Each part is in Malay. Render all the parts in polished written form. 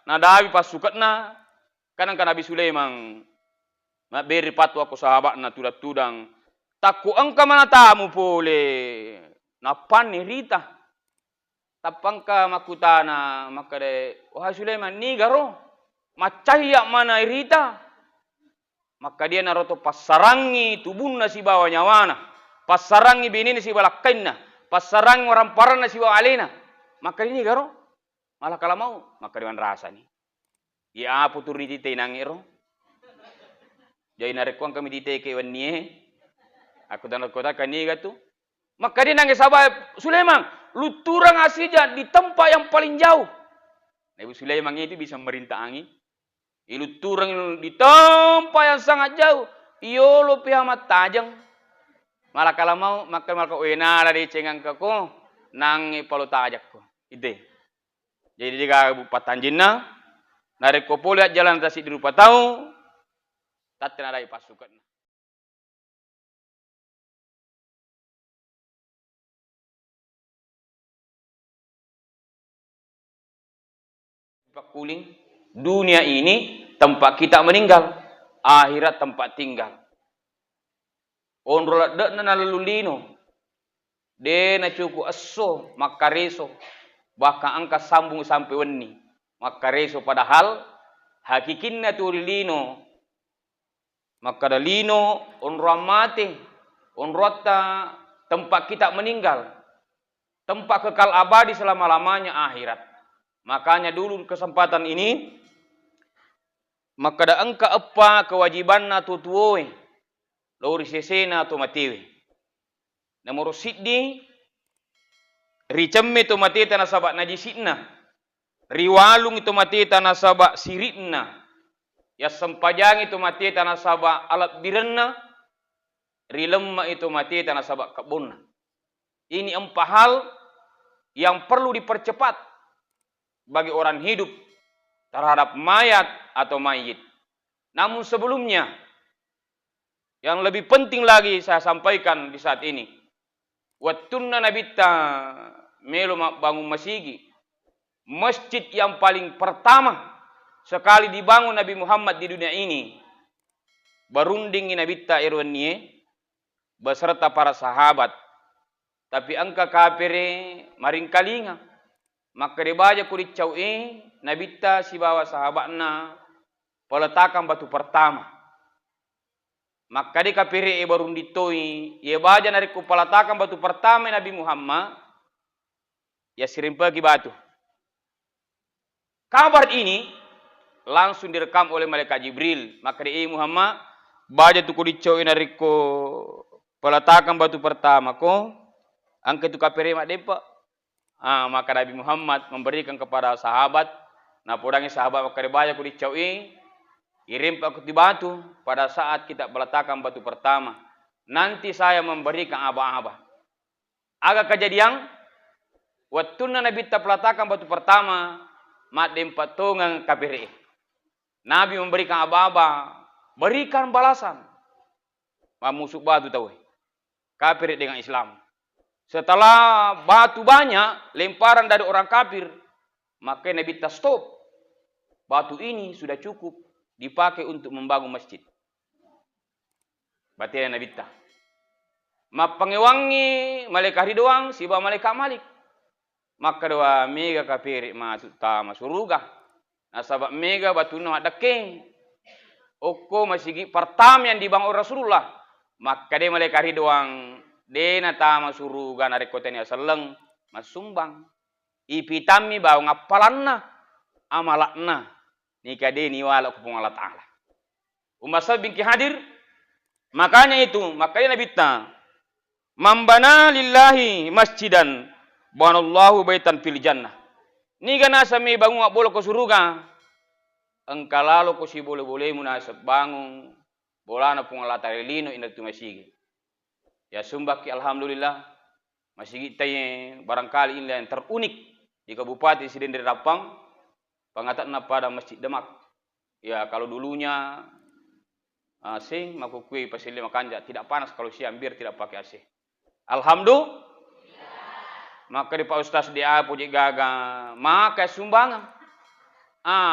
nadawi pasukatna kanang Nabi Sulaiman beri patwa ko sahabatna tudang takku angka mana tamu pole napan ni rita tapangka makutana makade wahai Sulaiman ni garo macahya mana rita maka dia naroto pasarangi tubunna si bawa nyawana pasarangi binini si balakkainna pasarangi orang parana si bawa alena maka ini garo malah kalau mau maka dengan rasa nih ya putur ni tite nangiro jadi narekuang kami tite ke wanye aku dan kota kani gatu maka dia nangis sahabat Sulaiman lu turang asija di tempat yang paling jauh Nabi Sulaiman itu bisa merintah angin lu turang di tempat yang sangat jauh iyo lu pihamat tajang malah kalau mau maka wenala di cengang kako nangi palu tajak ko ide jadi jika patanjina narik kopo lihat jalan tasik di rupa tahu tak ada pasukan kuling dunia ini tempat kita meninggal akhirat tempat tinggal onrolat dek na lulino de na cuku asso makareso bahkan angka sambung sampai weni makareso padahal hakikinna tu lino maka dalino onramate onrota tempat kita meninggal tempat kekal abadi selama-lamanya akhirat makanya dulu kesempatan ini maka da angka apa kewajibanna tutuoe lori sesena tu matiwe nomor siddi ricemme tu mati tanah sabak najisitna riwalung itu mati tanah sabak siritna ya sempajang itu mati tanah sabak alat birenna rilemma itu mati tanah sabak kebunna ini 4 hal yang perlu dipercepat bagi orang hidup terhadap mayat atau mayit namun sebelumnya yang lebih penting lagi saya sampaikan di saat ini wattunna nabita melu bangun masjid masjid yang paling pertama sekali dibangun Nabi Muhammad di dunia ini berunding nabita irwanie beserta para sahabat tapi angka kafire maring kalinga maka dibaca kulit cawi nabita si bawa sahabatna peletakan batu pertama maka di kafire barunditoi ia baca dari peletakan batu pertama Nabi Muhammad ya sirimpagi batu kabar ini langsung direkam oleh malaikat Jibril maka di Muhammad baca tu kulit cawi dari peletakan batu pertama ko angka tu kafire mak depa maka Nabi Muhammad memberikan kepada sahabat nah podangi sahabat maka dibaca kulit cawi kirim aku di batu pada saat kita meletakkan batu pertama nanti saya memberikan aba-aba agak kejadian wattuna Nabi tak peletakan batu pertama mat dempatongan kafire Nabi memberikan aba-aba berikan balasan musuh batu tahu kafir dengan Islam setelah batu banyak lemparan dari orang kafir maka Nabi tak stop batu ini sudah cukup dipakai untuk membangun masjid berarti Nabi tak pengewangi malaikat doang siba malaikat malik maka doa mega kafir masuk surga nasabak mega batu no adake oko masjid pertama yang dibangun Rasulullah maka dia malaikat doang dena tama surga narik kotanya seleng masumbang ipitami bau ngapalanna amalakna nikah deni wala kupung Allah Ta'ala umat sabingki hadir makanya Nabi ta mambana lillahi masjidan banallahu baitan fil jannah ni gana sami bangun ngak bolo ke surga engkalalo ko si boleh-boleh munasab bangun bolana pung Allah Ta'ala lino indak tu masjid ya sumbaki alhamdulillah masjid kita yang barangkali ini yang terunik di Kabupaten Sidendiri Rapang pengatana pada Masjid Demak ya kalau dulunya AC makukui pasili makanja tidak panas kalau siang biar tidak pakai AC alhamdulillah maka di Pak Ustaz dia puji gaga maka sumbangan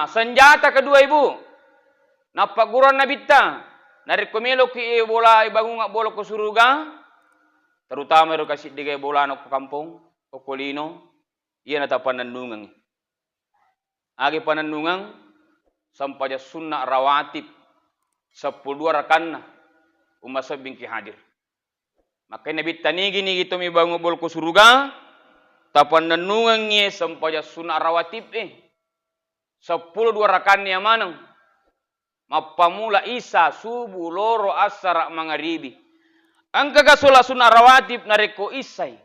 Senjata kedua ibu. Napa guran nabita. Nari komelo ki bola ibangun ngak bola ke surga. Terutama ro kasih diga bola no ke kampung, ke kolino. Iya nata panandungan. Agi panandungan sampaja sunnah rawatib 10 rakanna umasa bingki hadir. Maka nabi tanigi ni gitu mi bangun bola ke surga. Tapan nanungan nye sampaja sunnah rawatib 10 rakan yang manang. Mapamula isa subuh loro asar mangaribi. Angka gasola sunnah rawatib nareko isai.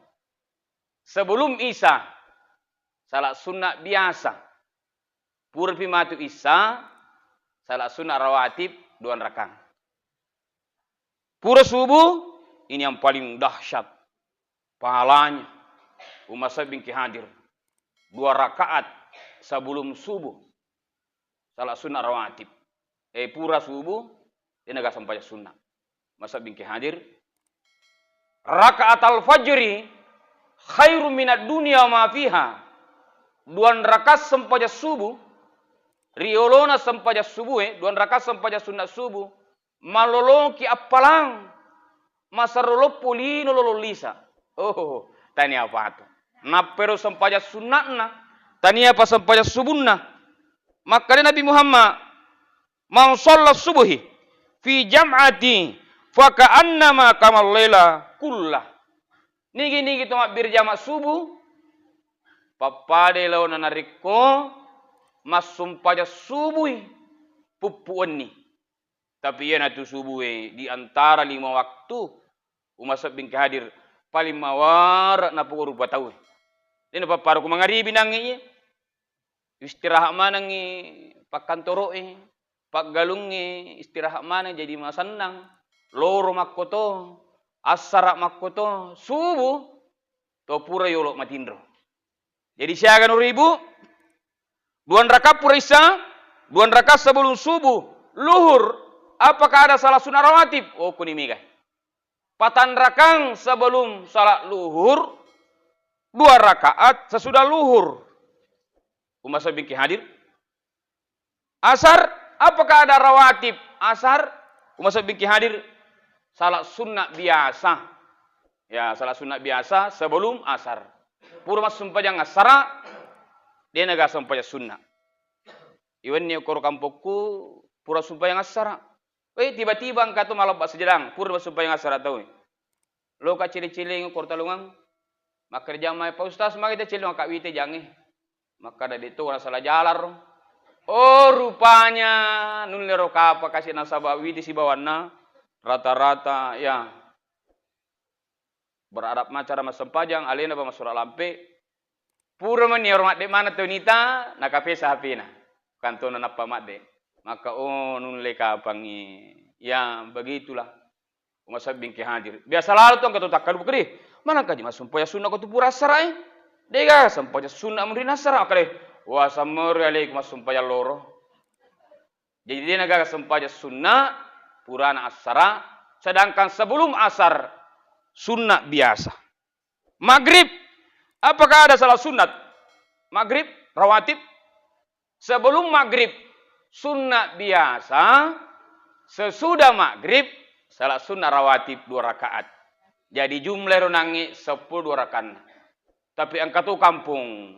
Sebelum isa salat sunnah biasa. Purpi matu isa salat sunnah rawatib 2 rakan. Pura subuh ini yang paling dahsyat pahalanya. Umasa bingki hadir 2 rakaat sebelum subuh. Salat sunnah rawatib. Pura subuh ini agak sampai sunnah. Masa bingki hadir. Rakaat al-fajri khairu minad dunia ma fiha. 2 rakaat sampai subuh. Riolona sampai subuh 2 rakaat sampai sunnah subuh. Malolong ki apalang. Masarolo polino lololisa. Oh, tani apa itu? Napero sampai sunnahna. Tani apa sampai subuhna. Maka Nabi Muhammad man shalla subuhi fi jam'ati fa ka'annama kamal laila kullah. Nigi to berjamaah subuh. Papade law nariko masumpaja subuh pupuan ni. Tapi ya natu subuh di antara 5 waktu umasa bingki hadir paling mawar na pukul rupa tahu. Ini paparu ku mangaribi nangi istirahat mana ngi pak kantoro pak galung istirahat mana jadi masanang loro makoto asara makoto subuh to pura yolok matindro. Jadi siaga ribu 2 rakaat pura isya 2 rakaat sebelum subuh luhur. Apakah ada salat sunnah rawatib? Oh kunimiga. 4 rakaat sebelum salat luhur 2 rakaat sesudah luhur. Umasa bingki hadir. Asar, apakah ada rawatib? Asar, umasa bingki hadir. Salat sunnah biasa. Ya, salat sunnah biasa sebelum asar. Pura mas sumpah asara, dia naga sumpah sunnah. Iwan ni kor kampokku, pura sumpah asara. Tiba-tiba angka tu malam bak sejedang, pura mas sumpah asara tahu. Lo ka cili-cili ngkor talungang. Maka jamai Pak Ustaz, maka kita cilung kak wite jange. Maka dari itu orang salah jalar. Oh rupanya nulero kapa kasih nasabah wite si bawana rata-rata ya beradab macara mas sempajang alena ba masura lampe pura meni hormat de mana tunita nakapesa hapina kantona napa made maka nunle kapangi ya begitulah umasa bingki hadir biasa lalu tuh kata takkan bukri mana kaji mas sumpah sunnah kau tu pura sarai dega sumpah sunnah murina sarai kali wa samur alaikum mas sumpah loro jadi dia naga sumpah sunnah purana asara sedangkan sebelum asar sunnah biasa. Maghrib, apakah ada salah sunat? Maghrib, rawatib. Sebelum maghrib, sunnah biasa. Sesudah maghrib, salah sunnah rawatib 2 rakaat. Jadi jumlah runangi 10 2 rakaat. Tapi angkat tu kampung.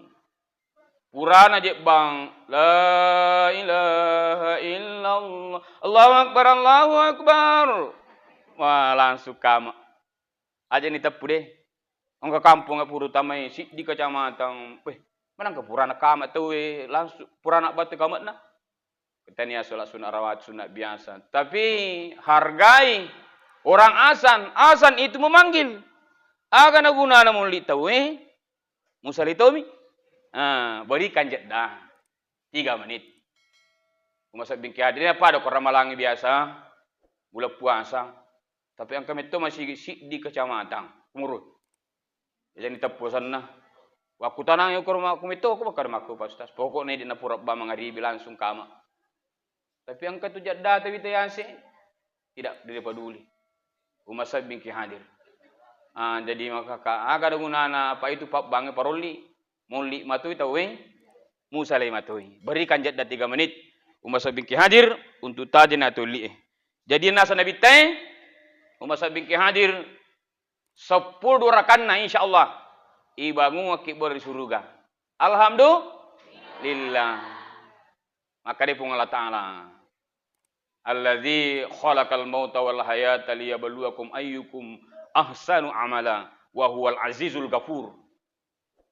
Purana je bang. La ilaha illallah. Allahu akbar, Allahu akbar. Wah langsung kama. Aja ni tepu deh. Angka kampung puru tamai si di kecamatan. Mana ke purana kamat tu langsung purana batu kamat na. Kita ni solat sunat rawat sunat biasa. Tapi hargai orang asan itu memanggil. Akan guna na mulit tahu musali tahu mi. Berikan jeda 3 menit. Masa bingki hadirnya apa ada korang malangi biasa. Bulan puasa. Tapi yang kami itu masih di kecamatan, Kumurut. Jadi tepusan nah. Waktu tanang yang kurma kami itu aku bakar maku Pak Ustaz. Pokoknya di napurab ba mangaribi langsung kama. Tapi yang ketu jadda tapi tayansi tidak peduli. Umasa bingki hadir. Jadi maka agak ada gunana apa itu pak bange paroli. Muli matu itu Musa lematohi. Berikan jeda 3 menit. Umasa bingki hadir untuk tajin atau li'eh. Jadi nasa Nabi teh, umasa bingki hadir 10 rakanna insyaallah. Ibangu akibur di surga. Alhamdulillah. Maka dia pun Allah Ta'ala. Alladzi khalaqal mauta wal hayata liyabluwakum ayyukum ahsanu amala wa huwal azizul ghafur.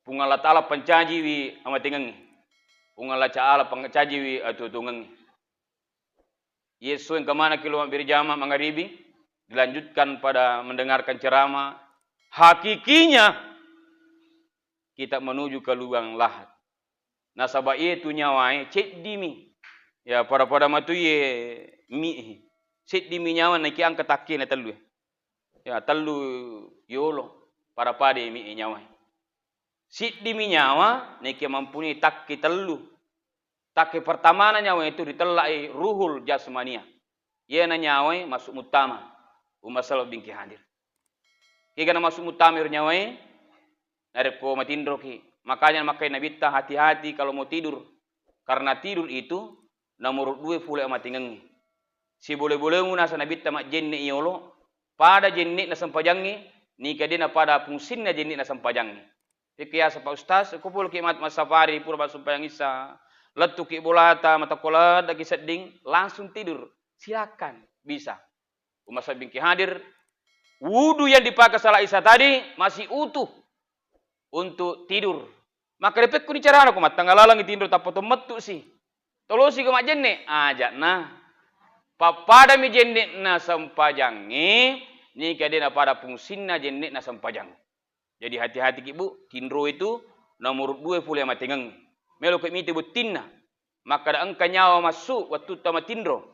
Pung Allah Ta'ala pencaji wi amatingang. Pung Allah Ta'ala pencaji wi atutungang. Yesus yang kemana kilo berjamaah magharibi dilanjutkan pada mendengarkan ceramah. Hakikinya kita menuju ke lubang lahat. Nasabah itu nyawai cek dimi. Ya pada matu ye mi. Cek dimi nyawa naiki angkat taki na telu. Ya telu yolo para pada mi nyawai. Cek dimi nyawa naiki mampuni taki telu. Taki pertama na nyawa itu ditelai ruhul jasmania. Ye na nyawai masuk mutama. Umasal bingki hadir. Kika na masuk mutama nyawai. Nareko matindro ki. Makanya makai Nabi ta hati-hati kalau mau tidur. Karena tidur itu nomor 2 pula matingangi. Si boleh-boleh mu nasa Nabi ta mak jenne iolo. Pada jenne na sampajangi. Nika dina pada fungsin na jenne na sampajangi. Fikya sa pa ustaz. Kupul ki mat masafari pura masumpayang isa. Letu ki bolata mata kolat lagi seding. Langsung tidur. Silakan. Bisa. Umasa bingki hadir. Wudu yang dipakai salah isa tadi masih utuh. Untuk tidur. Maka repet ku ni cara aku mat tangalalang tidur tapo to metu si. Tolosi ko majenne ajak nah. Papada mi jenne na sampajangi ni kadena pada fungsinna jenne na sampajangi. Jadi hati-hati ki Bu, tindro itu nomor 2 pula matengang. Melo ke mite butinna. Maka da angka nyawa masuk waktu tama tindro.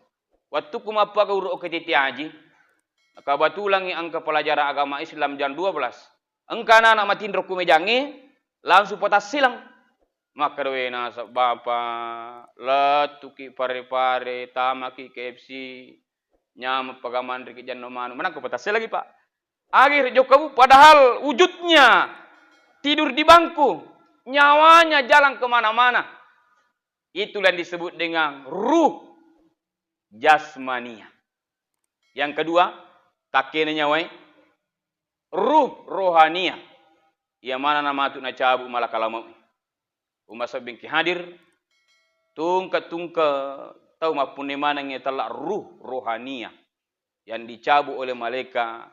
Waktu ku mapa ka uru ke titi haji. Maka batulangi angka pelajaran agama Islam jam 12. Engkau anak matindro kumejangi langsung potas silang. Maka doena bapa letuki pare-pare tamaki KFC nyama pagaman riki janno manu menang potas lagi Pak. Akhir Jokowi padahal wujudnya tidur di bangku, nyawanya jalan kemana-mana. Itulah yang disebut dengan ruh jasmania. Yang kedua, takene nyawai ruh rohania. Ia mana nama tu na cabu malakalamau. Umasa bingki hadir. Tungka tahu mapun di mana yang telah ruh rohania. Yang dicabu oleh malaikat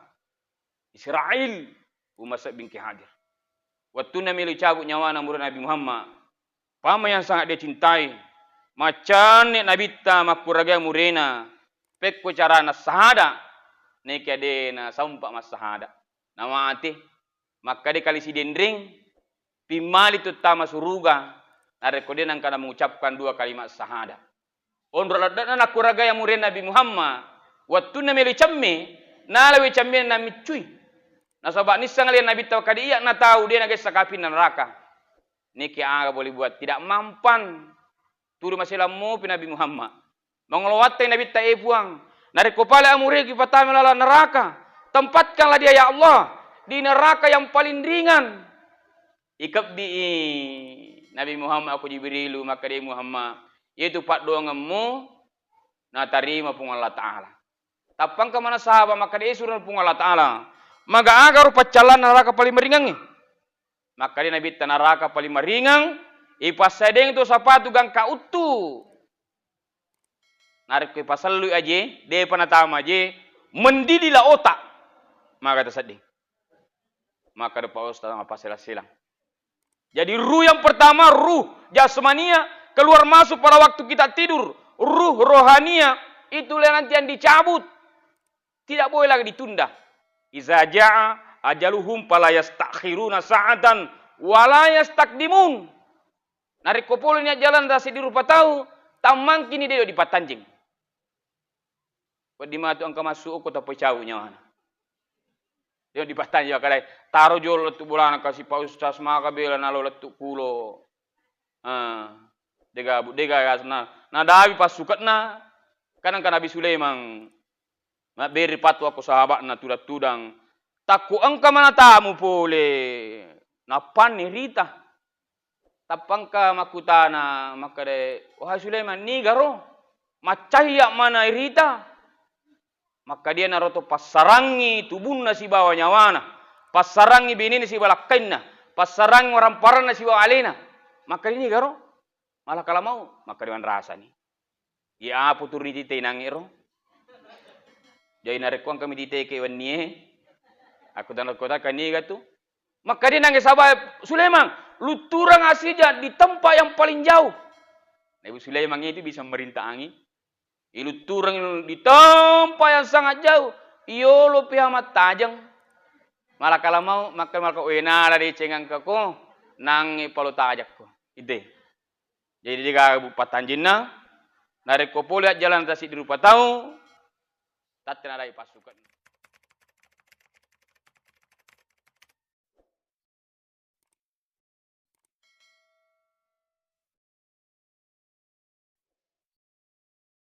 Israel. Umasa bingki hadir. Waktu Nabi cabut nyawa murid Nabi Muhammad. Pama yang sangat dia cintai. Macam ni Nabi ta makuraga murena. Pekko cara na sahada. Neka de na sampak mas sahada. Nama ati. Maka dia kali si dendring. Pimali tu tama suruga. Nareko dia nangkana mengucapkan 2 kalimat sahada. Ondro ladana nakuraga yang murena Nabi Muhammad. Waktu Nabi camme. Nalawi camme na micui. Nasabak nisang lian Nabi tahu kadi iya na tahu dia naga sakapi neraka. Niki aga boleh buat tidak mampan. Turu masih lamu pi Nabi Muhammad. Mengeluatkan Nabi ta'i buang. Nareko pala amure ki patame lala neraka. Tempatkanlah dia ya Allah di neraka yang paling ringan. Ikap di Nabi Muhammad aku Jibrilu maka dia Muhammad. Yaitu pak doanganmu na tarima pung Allah Ta'ala. Tapang ke mana sahabat maka dia suruh pung Allah Ta'ala. Maka agar pacalan neraka paling meringan. Maka dia Nabi neraka paling meringan. Ipasadeng tu sapatu gang kautu. Narik ke pasal lu aja. Dia panatama aja. Mendidilah otak. Maka tersedih. Maka ada Pak Ustaz apa silang. Jadi ruh yang pertama ruh jasmania keluar masuk pada waktu kita tidur. Ruh rohania itulah nanti yang dicabut. Tidak boleh lagi ditunda. Iza jaa ajaluhum fala yastakhiruna sa'atan wa la yastaqdimun. Narik kopolnya jalan rasi di rupa tahu tamang kini dia di patanjing. Di matu angka masuk ko tapo cawu nyawana. Dia di patanjing kadai taruh jol letu bulan kasih Pak Ustaz maka bela nalo letu kulo. Dega na dawi pasukatna kanang Nabi Sulaiman. Ma beri patu aku sahabat na tudang. Taku angka mana tamu pole. Napan ni rita. tapangka makutana makade wahai Sulaiman ni garo macahya mana irita maka dia naroto pasarangi tubunna si bawa nyawana pasarangi binini si balakkainna pasarangi orang parana si bawa alena maka ini garo malah kalau mau maka dengan rasa nih ya putur di tite nangiro jadi narekuang kami di tike wani aku dan kota kani gatu maka dia nangis sahabat Sulaiman lu turang asija di tempat yang paling jauh. Nah, Ibu Sulaiman itu bisa merintah angin. Lu turang di tempat yang sangat jauh. Iyo lu pihamat tajang. Malah kalau mau maka wena lah di cengang kako nang palu tajak ko. Ide. Jadi jika Bupatan Jinna narik ko lihat jalan tasik di rupa tahu. Tatna dari pasukan.